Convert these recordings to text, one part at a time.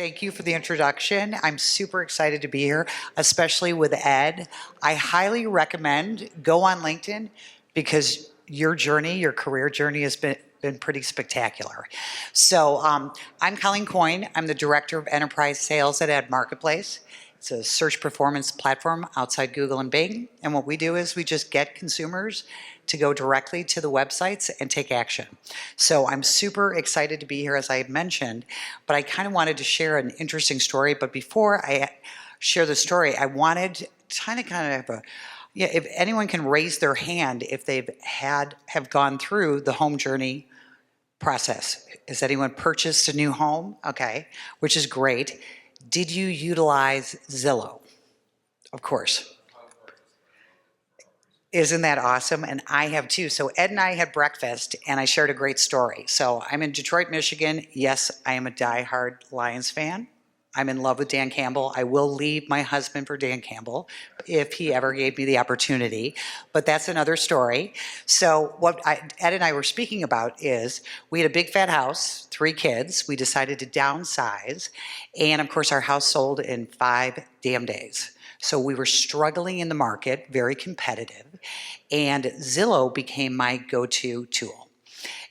Thank you for the introduction. I'm super excited to be here, especially with Ed. I highly recommend go on LinkedIn because your journey, your career journey has been pretty spectacular. So I'm Colleen Coyne. I'm the Director of Enterprise Sales at adMarketplace. It's a search performance platform outside Google and Bing. And what we do is we just get consumers to go directly to the websites and take action. So I'm super excited to be here, as I mentioned, but I kind of wanted to share an interesting story. But before I share the story, I wanted to kind of have a, yeah, if anyone can raise their hand if have gone through the home journey process. Has anyone purchased a new home? Okay, which is great. Did you utilize Zillow? Of course. Isn't that awesome? And I have too. So Ed and I had breakfast and I shared a great story. So I'm in Detroit, Michigan. Yes, I am a diehard Lions fan. I'm in love with Dan Campbell. I will leave my husband for Dan Campbell if he ever gave me the opportunity, but that's another story. So what Ed and I were speaking about is we had a big fat house, 3 kids. We decided to downsize. And of course, our house sold in 5 damn days. So we were struggling in the market, very competitive, and Zillow became my go-to tool.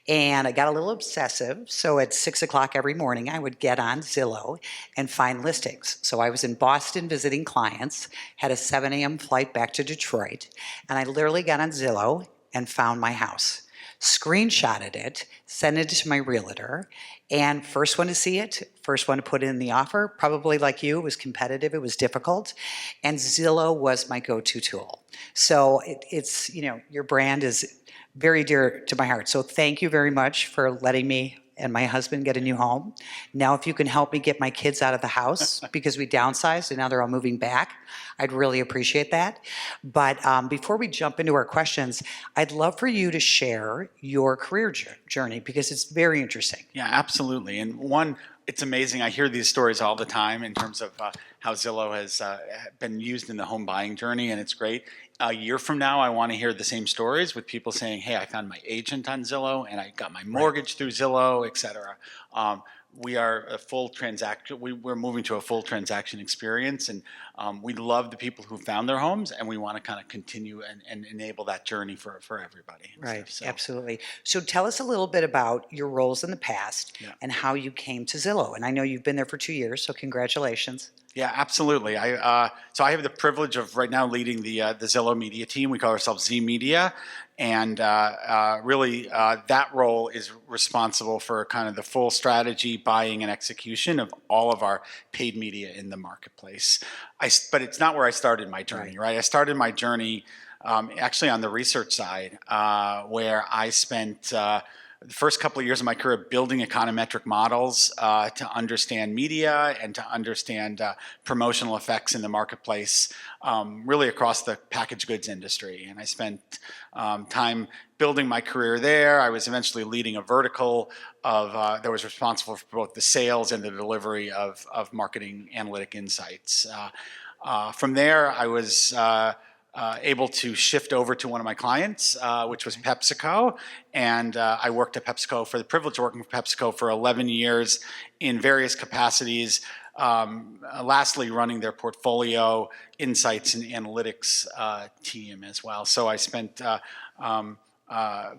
And I got a little obsessive, so at 6 o'clock every morning, I would get on Zillow and find listings. So I was in Boston visiting clients, had a 7 a.m. flight back to Detroit, and I literally got on Zillow and found my house. Screenshotted it, sent it to my realtor, and first one to see it, first one to put in the offer, probably like you, it was competitive, it was difficult, and Zillow was my go-to tool. So it's, you know, your brand is very dear to my heart. So thank you very much for letting me and my husband get a new home. Now, if you can help me get my kids out of the house because we downsized and now they're all moving back, I'd really appreciate that. But before we jump into our questions, I'd love for you to share your career journey because it's very interesting. Yeah, absolutely. And one, it's amazing. I hear these stories all the time in terms of how Zillow has been used in the home buying journey, and it's great. A year from now, I want to hear the same stories with people saying, hey, I found my agent on Zillow and I got my mortgage through Zillow, et cetera. We are a full transaction. We're moving to a full transaction experience, and we love the people who found their homes, and we want to kind of continue and enable that journey for everybody. Right, So. absolutely. So tell us a little bit about your roles in the past and how you came to Zillow. And I know you've been there for 2 years, so congratulations. Yeah, absolutely. So I have the privilege of right now leading the Zillow media team. We call ourselves Z Media, and really that role is responsible for kind of the full strategy, buying, and execution of all of our paid media in the marketplace. But it's not where I started my journey, right? I started my journey actually on the research side, where I spent the first couple of years of my career building econometric models to understand media and to understand promotional effects in the marketplace, really across the packaged goods industry. And I spent time building my career there. I was eventually leading a vertical that was responsible for both the sales and the delivery of marketing analytic insights. From there, I was able to shift over to one of my clients, which was PepsiCo. And I worked at PepsiCo for the privilege of working for PepsiCo for 11 years in various capacities. Lastly, running their portfolio insights and analytics team as well. So I spent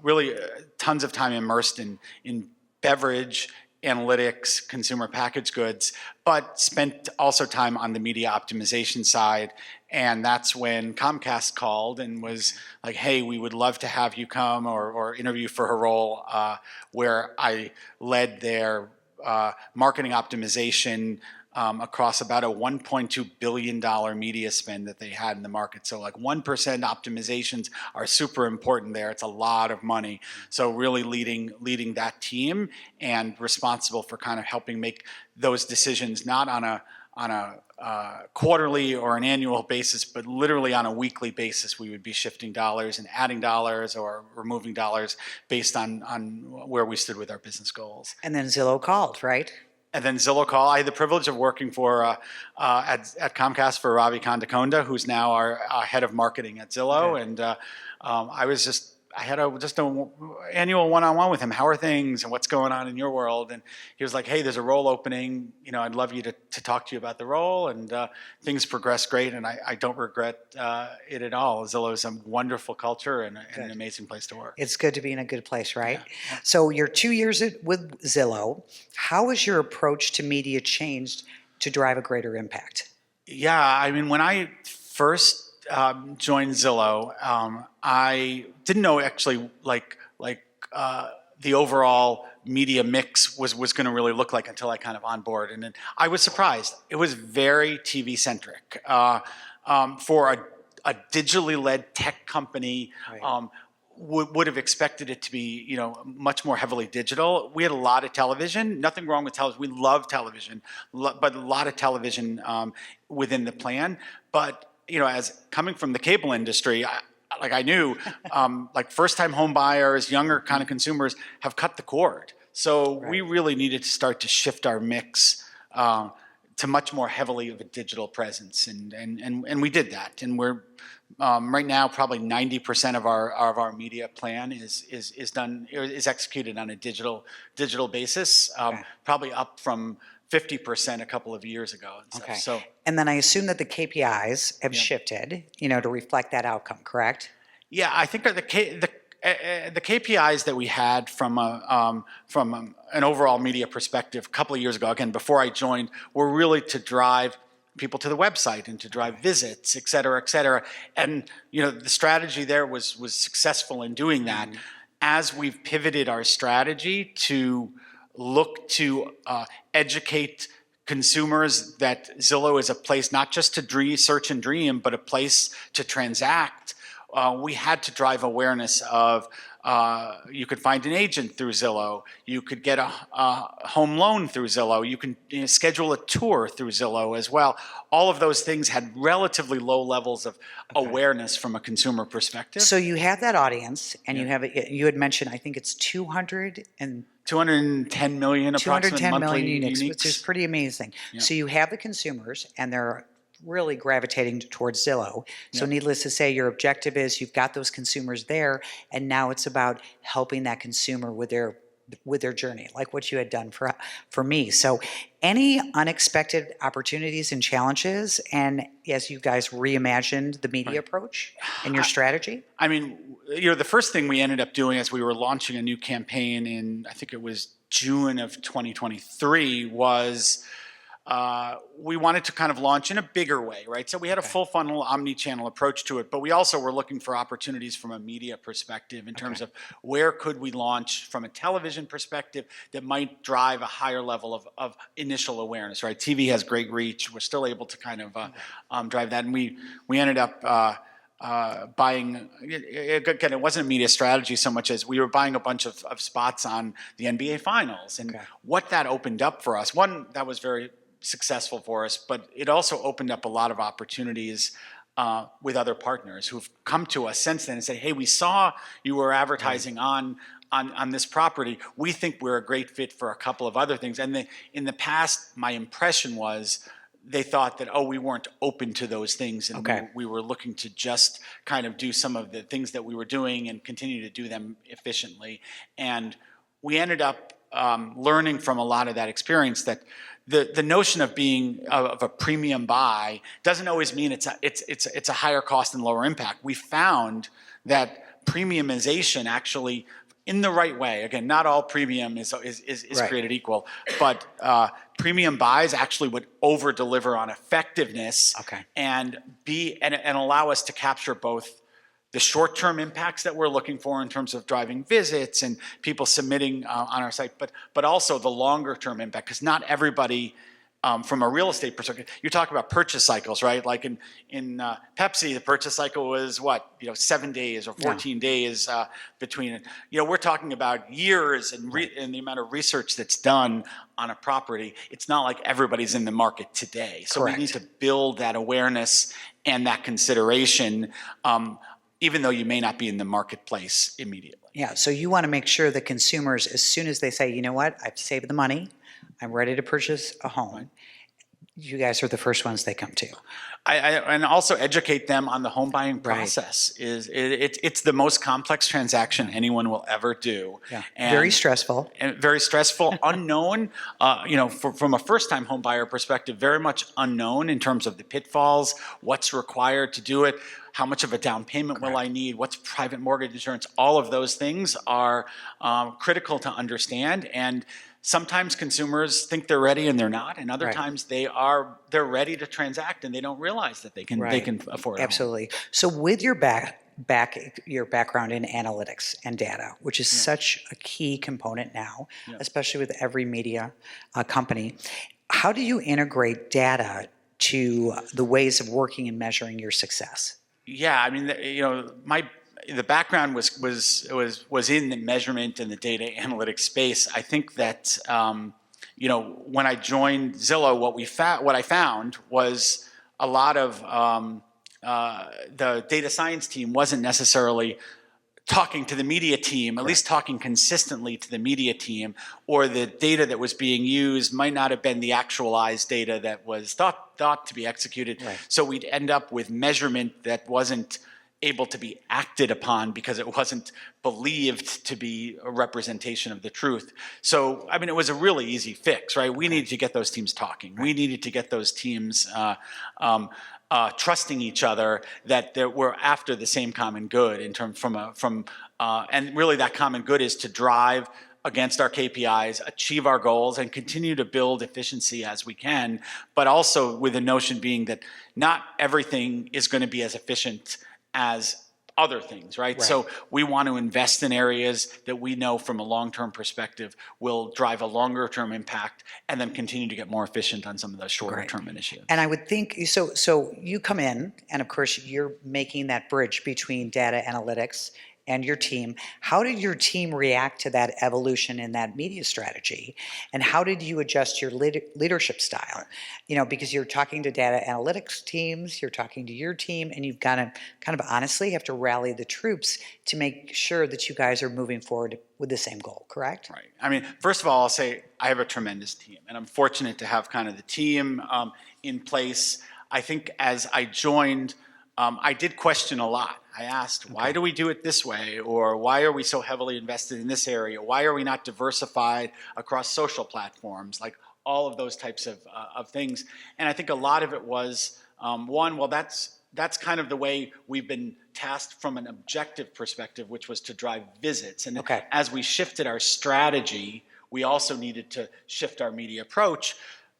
really tons of time immersed in beverage, analytics, consumer packaged goods, but spent also time on the media optimization side. And that's when Comcast called and was like, hey, we would love to have you come or interview for a role where I led their marketing optimization across about a $1.2 billion media spend that they had in the market. So like 1% optimizations are super important there. It's a lot of money. So really leading that team and responsible for kind of helping make those decisions, not on a quarterly or an annual basis, but literally on a weekly basis. We would be shifting dollars and adding dollars or removing dollars based on where we stood with our business goals. And then Zillow called, right? And then Zillow called. I had the privilege of working for at Comcast for Ravi Kondakonda, who's now our head of marketing at Zillow. Okay. And I was just I had just an annual one-on-one with him. How are things and what's going on in your world? And he was like, hey, there's a role opening. I'd love you to talk to you about the role. And things progressed great. And I don't regret it at all. Zillow is a wonderful culture and an amazing place to work. It's good to be in a good place, right? Yeah. So you're 2 years with Zillow. How has your approach to media changed to drive a greater impact? Yeah, I mean, when I first joined Zillow, I didn't know actually like the overall media mix was going to really look like until I kind of on board, and then I was surprised. It was very TV centric for a digitally led tech company. Right. Would have expected it to be, much more heavily digital. We had a lot of television. Nothing wrong with television. We love television, but a lot of television within the plan. But as coming from the cable industry, I knew, like first-time home buyers, younger kind of consumers have cut the cord. So we really needed to start to shift our mix to much more heavily of a digital presence, and we did that. And we're right now probably 90% of our media plan is executed on a digital basis, probably up from 50% a couple of years ago. Okay. So, and then I assume that the KPIs have shifted, to reflect that outcome, correct? yeah, I think the KPIs that we had from an overall media perspective a couple of years ago, again, before I joined, were really to drive people to the website and to drive visits, et cetera, et cetera. And, the strategy there was successful in doing that. As we've pivoted our strategy to look to educate consumers that Zillow is a place not just to search and dream, but a place to transact, we had to drive awareness of you could find an agent through Zillow, you could get a home loan through Zillow, you can schedule a tour through Zillow as well. All of those things had relatively low levels of awareness from a consumer perspective. So you have that audience, and you had mentioned, I think it's 210 million approximately 210 monthly million uniques, uniques. which is pretty amazing. Yeah. So you have the consumers, and they're really gravitating towards Zillow. So needless to say, your objective is you've got those consumers there, and now it's about helping that consumer with their journey, like what you had done for me. So any unexpected opportunities and challenges, and as you guys reimagined the media approach and your strategy? I mean, the first thing we ended up doing as we were launching a new campaign in, I think it was June of 2023, was we wanted to kind of launch in a bigger way, right? So we had a full funnel omni-channel approach to it, but we also were looking for opportunities from a media perspective in terms of where could we launch from a television perspective that might drive a higher level of initial awareness, right? TV has great reach. We're still able to kind of drive that. And we ended up buying, again, it wasn't a media strategy so much as we were buying a bunch of spots on the NBA Finals. And what that opened up for us, one, that was very successful for us, but it also opened up a lot of opportunities with other partners who've come to us since then and said, hey, we saw you were advertising on this property. We think we're a great fit for a couple of other things. And in the past, my impression was they thought that, we weren't open to those things, and we were looking to just kind of do some of the things that we were doing and continue to do them efficiently. And we ended up learning from a lot of that experience that the notion of being of a premium buy doesn't always mean it's a higher cost and lower impact. We found that premiumization actually, in the right way, again, not all premium is created equal, but premium buys actually would over deliver on effectiveness and allow us to capture both the short-term impacts that we're looking for in terms of driving visits and people submitting on our site, but also the longer-term impact, because not everybody, from a real estate perspective, you talk about purchase cycles, right? Like in Pepsi, the purchase cycle was 7 days or 14 days between it. We're talking about years and the amount of research that's done on a property. It's not like everybody's in the market today. So we need to build that awareness and that consideration, even though you may not be in the marketplace immediately. Yeah, so you want to make sure that consumers, as soon as they say, you know what, I've saved the money, I'm ready to purchase a home, you guys are the first ones they come to. And also educate them on the home buying Right. process. It's the most complex transaction anyone will ever do. Yeah. And, Very stressful. and very stressful, unknown. From a first-time home buyer perspective, very much unknown in terms of the pitfalls, what's required to do it, how much of a down payment will I need, what's private mortgage insurance. All of those things are critical to understand. And sometimes consumers think they're ready and they're not, and other times they're ready to transact and they don't realize that they can afford it. Absolutely. So with your your background in analytics and data, which is such a key component now, especially with every media company, how do you integrate data to the ways of working and measuring your success? Yeah, I mean, the background was in the measurement and the data analytics space. I think that when I joined Zillow, what I found was a lot of the data science team wasn't necessarily talking to the media team, at least talking consistently to the media team, or the data that was being used might not have been the actualized data that was thought to be executed. So we'd end up with measurement that wasn't able to be acted upon because it wasn't believed to be a representation of the truth. So, I mean, it was a really easy fix, right? We needed to get those teams talking. We needed to get those teams trusting each other, that we're after the same common good in terms and really that common good is to drive against our KPIs, achieve our goals, and continue to build efficiency as we can, but also with the notion being that not everything is going to be as efficient as other things, right? So we want to invest in areas that we know from a long-term perspective will drive a longer-term impact, and then continue to get more efficient on some of those shorter-term initiatives. And I would think, so you come in, and of course you're making that bridge between data analytics and your team. How did your team react to that evolution in that media strategy? And how did you adjust your leadership style? Because you're talking to data analytics teams, you're talking to your team, and you've got to kind of honestly have to rally the troops to make sure that you guys are moving forward with the same goal, correct? Right. I mean, first of all, I'll say I have a tremendous team, and I'm fortunate to have kind of the team in place. I think as I joined, I did question a lot. I asked, why do we do it this way? Or why are we so heavily invested in this area? Why are we not diversified across social platforms? Like all of those types of things. And I think a lot of it was, that's kind of the way we've been tasked from an objective perspective, which was to drive visits. And as we shifted our strategy, we also needed to shift our media approach.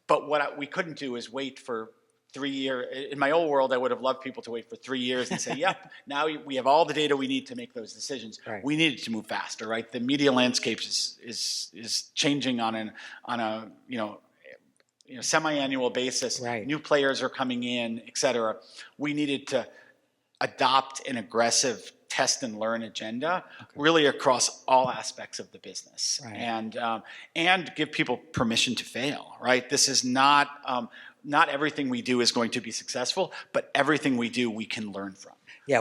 But what we couldn't do is wait for 3 years. In my old world, I would have loved people to wait for 3 years and say, yep, now we have all the data we need to make those decisions. We needed to move faster, right? The media landscape is changing on a semi-annual basis. New players are coming in, et cetera. We needed to adopt an aggressive test and learn agenda really across all aspects of the business, and give people permission to fail, right? This is not everything we do is going to be successful, but everything we do we can learn from.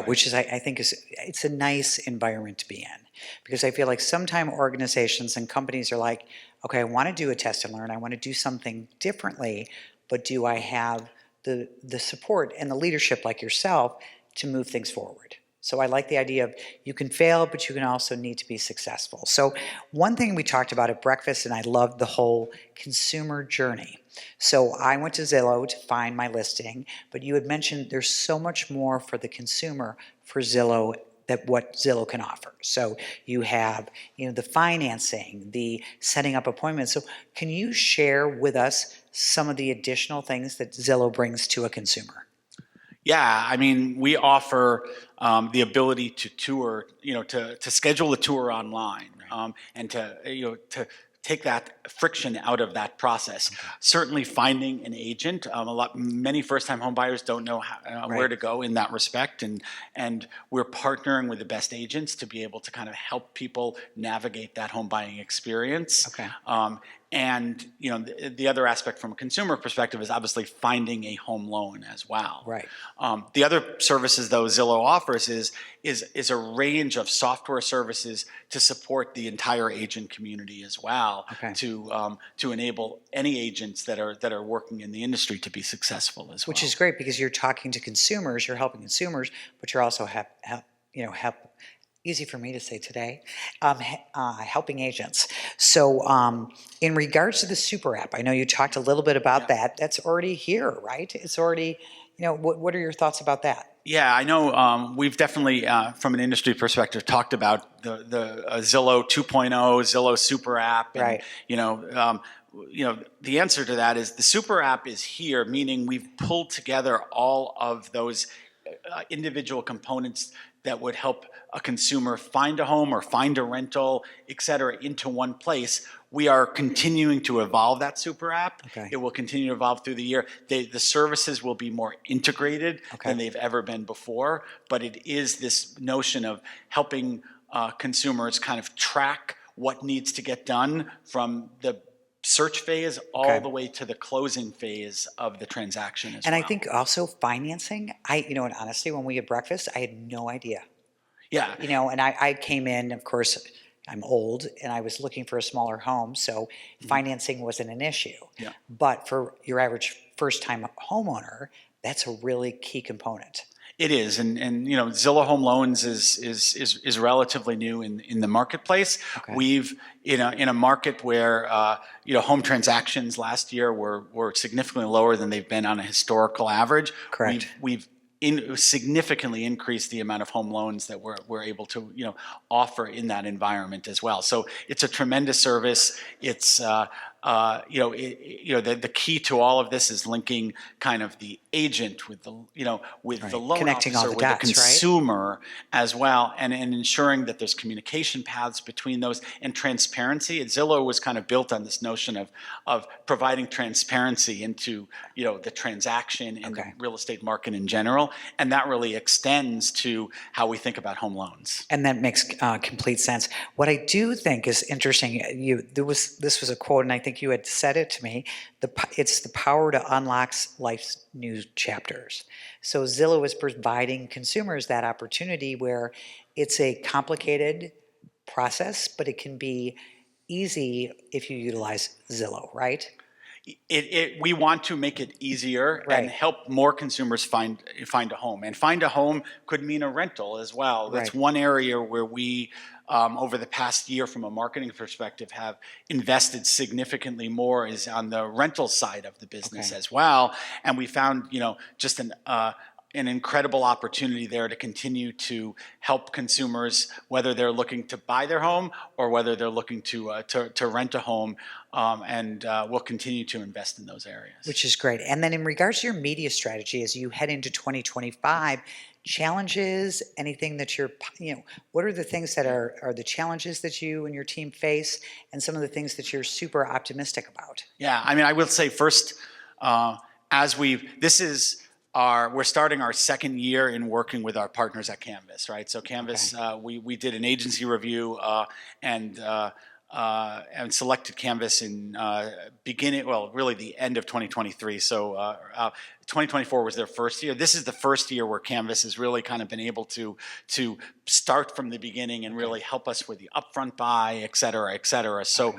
Which is, I think, it's a nice environment to be in, because I feel like sometimes organizations and companies are like, okay, I want to do a test and learn, I want to do something differently, but do I have the support and the leadership like yourself to move things forward? So I like the idea of you can fail, but you can also need to be successful. So one thing we talked about at breakfast, and I loved the whole consumer journey. So I went to Zillow to find my listing, but you had mentioned there's so much more for the consumer for Zillow that what Zillow can offer. So you have, the financing, the setting up appointments. So can you share with us some of the additional things that Zillow brings to a consumer? Yeah, I mean, we offer the ability to tour, to schedule a tour online, and to take that friction out of that process. Certainly, finding an agent. Many first-time home buyers don't know where to go in that respect, and we're partnering with the best agents to be able to kind of help people navigate that home buying experience. And the other aspect from a consumer perspective is obviously finding a home loan as well. Right. The other services though Zillow offers is a range of software services to support the entire agent community as well, Okay. to enable any agents that are working in the industry to be successful as well. Which is great because you're talking to consumers, you're helping consumers, but you're also help easy for me to say today, helping agents. So in regards to the super app, I know you talked a little bit about that. That's already here, right? It's already, what are your thoughts about that? Yeah, I know we've definitely, from an industry perspective, talked about the Zillow 2.0, Zillow Super App. And, Right. The answer to that is the Super App is here, meaning we've pulled together all of those individual components that would help a consumer find a home or find a rental, et cetera, into one place. We are continuing to evolve that super app. Okay. It will continue to evolve through the year. The services will be more integrated than they've ever been before, but it is this notion of helping consumers kind of track what needs to get done from the search phase all the way to the closing phase of the transaction as well. And I think also financing, and honestly, when we had breakfast, I had no idea. Yeah. And I came in, of course, I'm old and I was looking for a smaller home, so financing wasn't an issue. Yeah. But for your average first-time homeowner, that's a really key component. It is, and Zillow Home Loans is relatively new in the marketplace. Okay. We've in a market where home transactions last year were significantly lower than they've been on a historical average. Correct. We've significantly increased the amount of home loans that we're able to offer in that environment as well. So it's a tremendous service. It's the key to all of this is linking kind of the agent with the the loan Connecting all officer the with dots, the consumer as well, and ensuring that there's communication paths between those and transparency. And Zillow was kind of built on this notion of providing transparency into the transaction and the real estate market in general, and that really extends to how we think about home loans. And that makes complete sense. What I do think is interesting, this was a quote, and I think you had said it to me. It's the power to unlock life's new chapters. So Zillow is providing consumers that opportunity where it's a complicated process, but it can be easy if you utilize Zillow, right? We want to make it easier and help more consumers find a home. And find a home could mean a rental as well. That's one area where we, over the past year from a marketing perspective, have invested significantly more is on the rental side of the business as well. And we found, just an incredible opportunity there to continue to help consumers, whether they're looking to buy their home or whether they're looking to rent a home, and we'll continue to invest in those areas. Which is great. And then in regards to your media strategy, as you head into 2025, challenges, anything that what are the things that are the challenges that you and your team face, and some of the things that you're super optimistic about? Yeah, I will say first, we're starting our second year in working with our partners at Canvas, right? So Canvas, we did an agency review and selected Canvas in really the end of 2023. So 2024 was their first year. This is the first year where Canvas has really kind of been able to start from the beginning and really help us with the upfront buy, et cetera, et cetera. So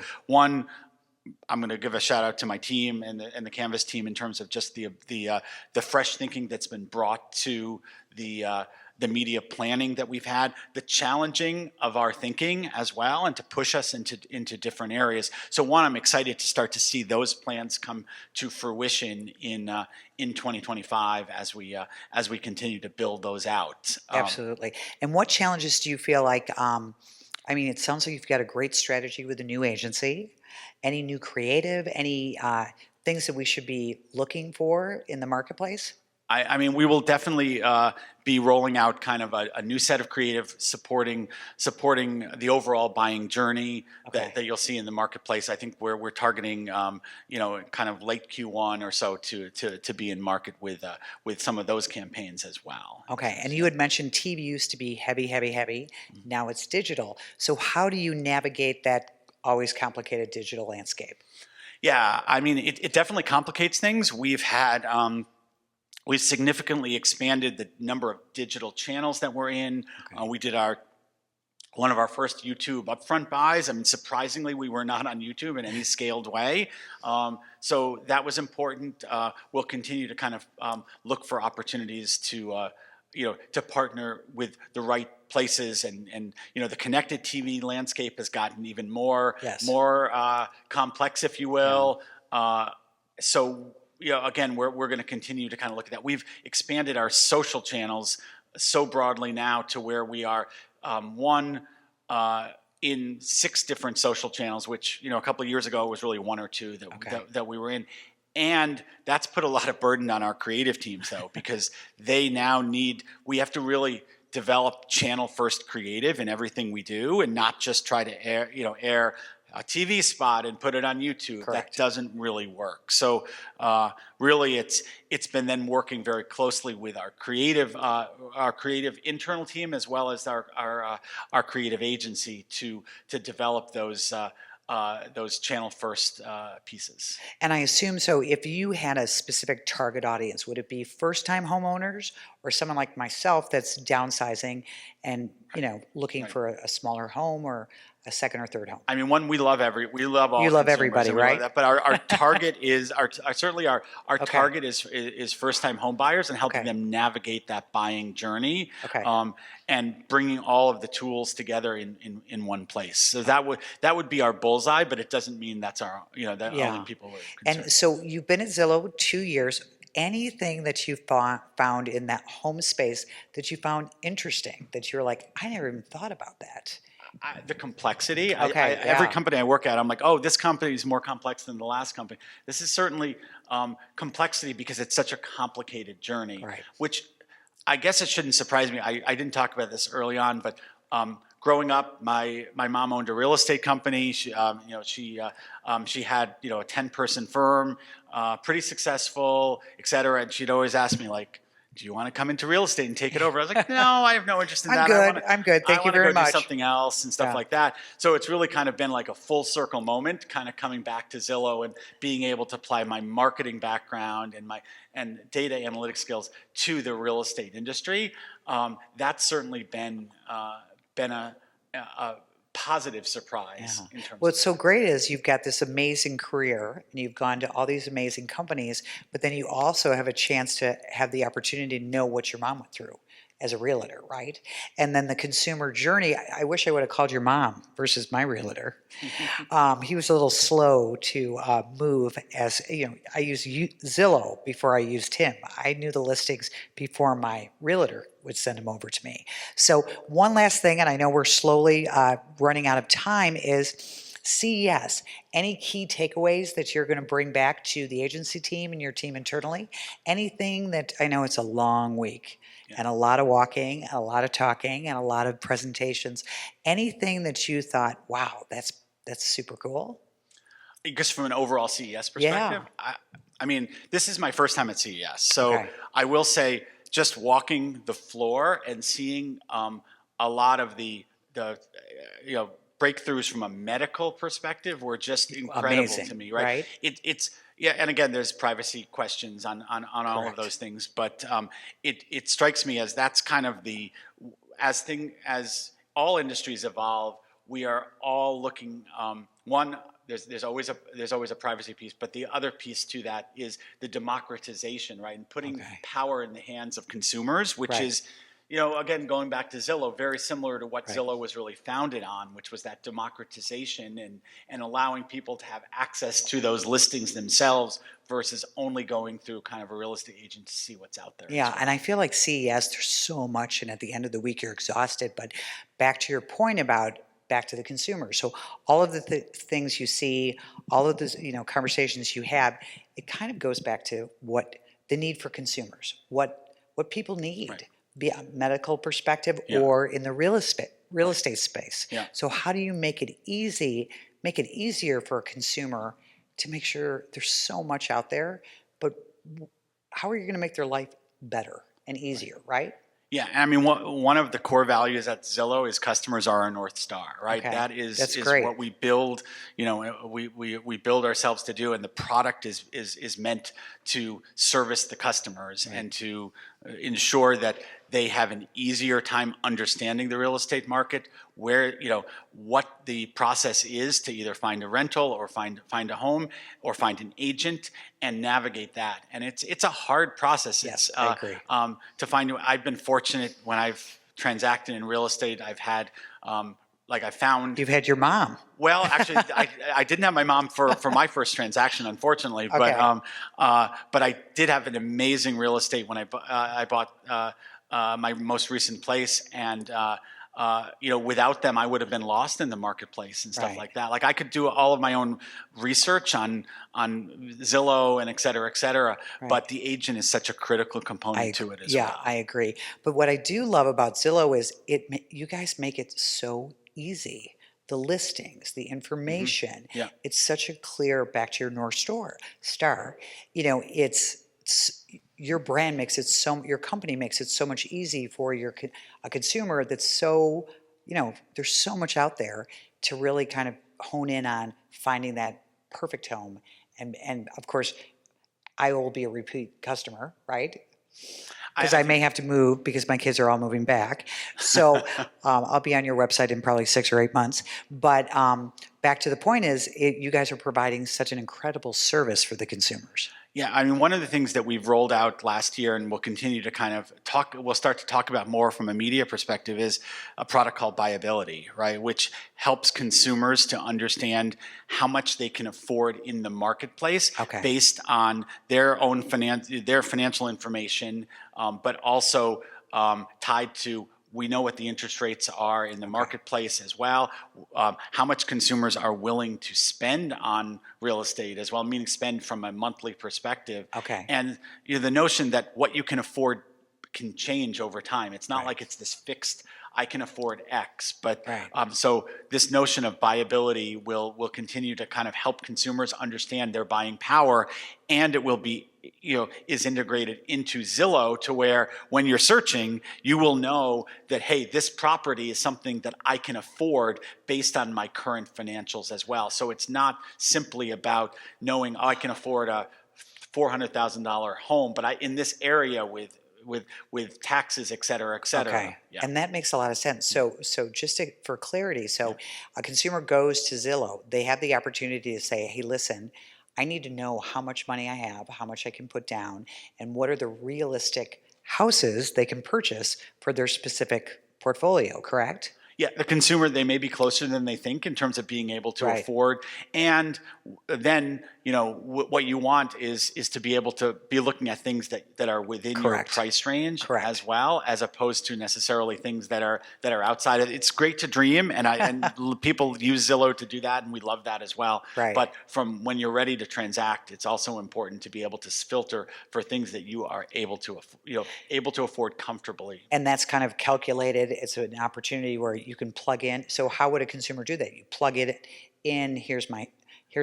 I'm going to give a shout out to my team and the Canvas team in terms of just the fresh thinking that's been brought to the media planning that we've had, the challenging of our thinking as well, and to push us into different areas. So I'm excited to start to see those plans come to fruition in 2025 as we continue to build those out. Absolutely. And what challenges do you feel like? It sounds like you've got a great strategy with the new agency. Any new creative, any things that we should be looking for in the marketplace? We will definitely be rolling out kind of a new set of creative supporting the overall buying journey that you'll see in the marketplace. I think we're targeting kind of late Q1 or so to be in market with some of those campaigns as well. Okay, and you had mentioned TV used to be heavy. Now it's digital. So how do you navigate that always complicated digital landscape? Yeah, I mean, it definitely complicates things. We've significantly expanded the number of digital channels that we're in. Okay. We did one of our first YouTube upfront buys. I mean, surprisingly, we were not on YouTube in any scaled way. So that was important. We'll continue to kind of look for opportunities to, to partner with the right places, and the connected TV landscape has gotten even more Yes. complex, if you will. So again, we're going to continue to kind of look at that. We've expanded our social channels so broadly now to where we are in 6 different social channels, which a couple of years ago was really 1 or 2 that we were in. And that's put a lot of burden on our creative teams, though, because we have to really develop channel first creative in everything we do, and not just try to air a TV spot and put it on YouTube. Correct. That doesn't really work. So really, it's been then working very closely with our creative internal team, as well as our creative agency to develop those channel first pieces. And I assume so. If you had a specific target audience, would it be first-time homeowners or someone like myself that's downsizing and looking for a smaller home or a second or third home? I mean, we love all. You love everybody, and we right? love that. But our target is certainly our target is first-time home buyers, and helping them navigate that buying journey. Okay. And bringing all of the tools together in one place. So that would be our bullseye, but it doesn't mean that's our only people we're concerned. And so you've been at Zillow 2 years. Anything that you found in that home space that you found interesting, that you're like, I never even thought about that? The complexity. Okay, Every company I work at, I'm like, oh, this company is more complex than the last company. This is certainly complexity, because it's such a complicated journey. Right. Which I guess it shouldn't surprise me. I didn't talk about this early on, but growing up, my mom owned a real estate company. She had a 10-person firm, pretty successful, et cetera. And she'd always ask me, like, do you want to come into real estate and take it over? I was like, no, I have no interest in that. I'm good. Thank you very I want to go much. do something else and stuff like that. So it's really kind of been like a full circle moment, kind of coming back to Zillow and being able to apply my marketing background and data analytics skills to the real estate industry. That's certainly been a positive surprise. In terms What's so great is you've got this amazing career and you've gone to all these amazing companies, but then you also have a chance to have the opportunity to know what your mom went through as a realtor, right? And then the consumer journey, I wish I would have called your mom versus my realtor. He was a little slow to move, as I used Zillow before I used him. I knew the listings before my realtor would send them over to me. So one last thing, and I know we're slowly running out of time, is CES. Any key takeaways that you're going to bring back to the agency team and your team internally? Anything that, I know it's a long week and a lot of walking, and a lot of talking, and a lot of presentations. Anything that you thought, wow, that's super cool? Just from an overall CES perspective, I mean, this is my first time at CES. So I will say, just walking the floor and seeing a lot of the breakthroughs from a medical perspective were just incredible to me, right? It's and again, there's privacy questions on all of those things, but it strikes me as that's kind of as all industries evolve, we are all looking there's always a privacy piece, but the other piece to that is the democratization, right? And putting power in the hands of consumers, which is, again, going back to Zillow, very similar to what Zillow was really founded on, which was that democratization and allowing people to have access to those listings themselves versus only going through kind of a real estate agent to see what's out there. Yeah, and I feel like CES, there's so much, and at the end of the week, you're exhausted. But back to your point about back to the consumer. So all of the things you see, all of the conversations you have, it kind of goes back to what the need for consumers, what people need, be a medical perspective or in the real estate space. Yeah. So how do you make it easier for a consumer to make sure there's so much out there, but how are you going to make their life better and easier, right? Yeah, I mean, one of the core values at Zillow is customers are our North Star, right? Okay. That's Is great. what we build. You know, we build ourselves to do, and the product is meant to service the customers and to ensure that they have an easier time understanding the real estate market, where, you know, what the process is to either find a rental or find a home or find an agent and navigate that. And it's a hard process. Yes, It's I agree. to find. I've been fortunate when I've transacted in real estate. I've had I found. You've had your mom. Well, actually, I didn't have my mom for my first transaction, unfortunately. Okay. But I did have an amazing real estate when I bought my most recent place, and you know, without them, I would have been lost in the marketplace and stuff Right. like that. Like, I could do all of my own research on Zillow and et cetera, Right. but the agent is such a critical component to it as Yeah, well. I agree. But what I do love about Zillow is you guys make it so easy. The listings, the information. Yeah. It's such a clear, back to your North Star. You know, it's your brand makes it so, your company makes it so much easy for a consumer that's so, you know, there's so much out there to really kind of hone in on finding that perfect home. And of course, I will be a repeat customer, right? Because I may have to move because my kids are all moving back. So I'll be on your website in probably 6 or 8 months. But back to the point is, you guys are providing such an incredible service for the consumers. Yeah, I mean, one of the things that we've rolled out last year, and we'll continue to kind of we'll start to talk about more from a media perspective, is a product called Buyability, right? Which helps consumers to understand how much they can afford in the marketplace based on their own financial information, but also tied to, we know what the interest rates are in the marketplace as well, how much consumers are willing to spend on real estate as well, meaning spend from a monthly perspective. Okay. And you know, the notion that what you can afford can change over time. It's not like it's this fixed, I can afford X, but so this notion of buyability will continue to kind of help consumers understand their buying power, and it will be, you know, is integrated into Zillow to where when you're searching, you will know that, hey, this property is something that I can afford based on my current financials as well. So it's not simply about knowing, oh, I can afford a $400,000 home, but in this area with taxes, et cetera, et cetera. Okay. Yeah. And that makes a lot of sense. So just for clarity, so a consumer goes to Zillow, they have the opportunity to say, hey, listen, I need to know how much money I have, how much I can put down, and what are the realistic houses they can purchase for their specific portfolio, correct? Yeah, the consumer, they may be closer than they think in terms of being able to afford. And then, you know, what you want is to be able to be looking at things that are within your price range as well, as opposed to necessarily things that are outside of it. It's great to dream, and people use Zillow to do that, and we love that as well. Right. But from when you're ready to transact, it's also important to be able to filter for things that you are able to afford comfortably. And that's kind of calculated. It's an opportunity where you can plug in. So how would a consumer do that? You plug it in. Here's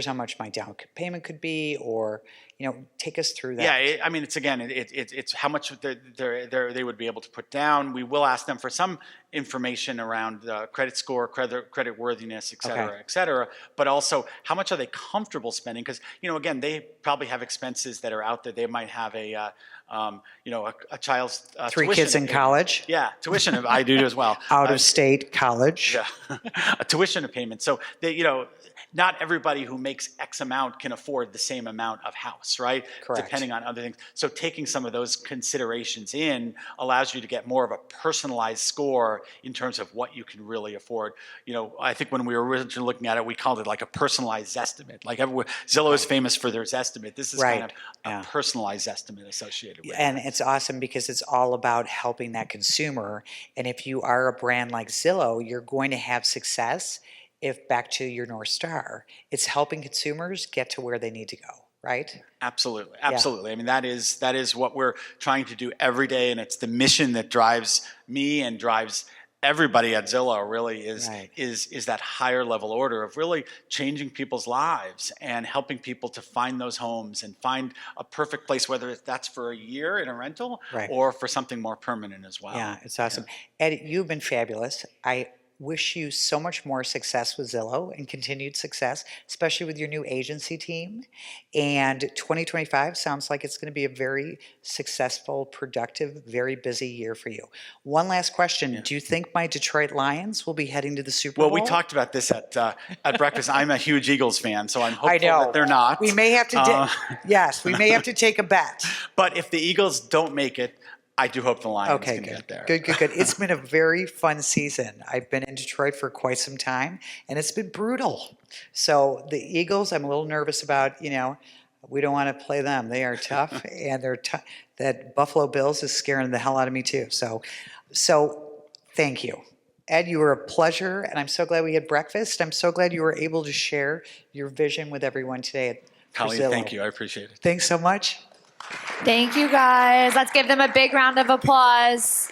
how much my down payment could be, or, you know, take us through that. Yeah, I mean, it's how much they would be able to put down. We will ask them for some information around credit score, credit worthiness, et cetera. But also, how much are they comfortable spending? Because, you know, again, they probably have expenses that are out there. They might have a child's 3 tuition kids in payment. college. Yeah, tuition. I do as well. Out of state college. Yeah, a tuition payment. So they, you know, not everybody who makes X amount can afford the same amount of house, right? Correct. Depending on other things. So taking some of those considerations in allows you to get more of a personalized score in terms of what you can really afford. You know, I think when we were originally looking at it, we called it like a personalized estimate. Like Zillow is famous for their estimate. This is kind of a personalized estimate associated with it. And it's awesome because it's all about helping that consumer. And if you are a brand like Zillow, you're going to have success if, back to your North Star, it's helping consumers get to where they need to go, right? Absolutely. I mean, that is what we're trying to do every day, and it's the mission that drives me and drives everybody at Zillow really is Right. is that higher level order of really changing people's lives and helping people to find those homes and find a perfect place, whether that's for a year in a rental Right. or for something more permanent as well. Yeah, it's awesome. Ed, you've been fabulous. I wish you so much more success with Zillow and continued success, especially with your new agency team. And 2025 sounds like it's going to be a very successful, productive, very busy year for you. One last question. Do you think my Detroit Lions will be heading to the Super Well, Bowl? we talked about this at breakfast. I'm a huge Eagles fan, so I'm hopeful I know. that they're not. We may have to, yes, we may have to take a bet. But if the Eagles don't make it, I do hope the Lions Okay, can good. get there. Good. It's been a very fun season. I've been in Detroit for quite some time, and it's been brutal. So the Eagles, I'm a little nervous about. We don't want to play them. They are tough, and that Buffalo Bills is scaring the hell out of me too. So thank you. Ed, you were a pleasure, and I'm so glad we had breakfast. I'm so glad you were able to share your vision with everyone today. Colleen, thank you. I appreciate it. Thanks so much. Thank you, guys. Let's give them a big round of applause.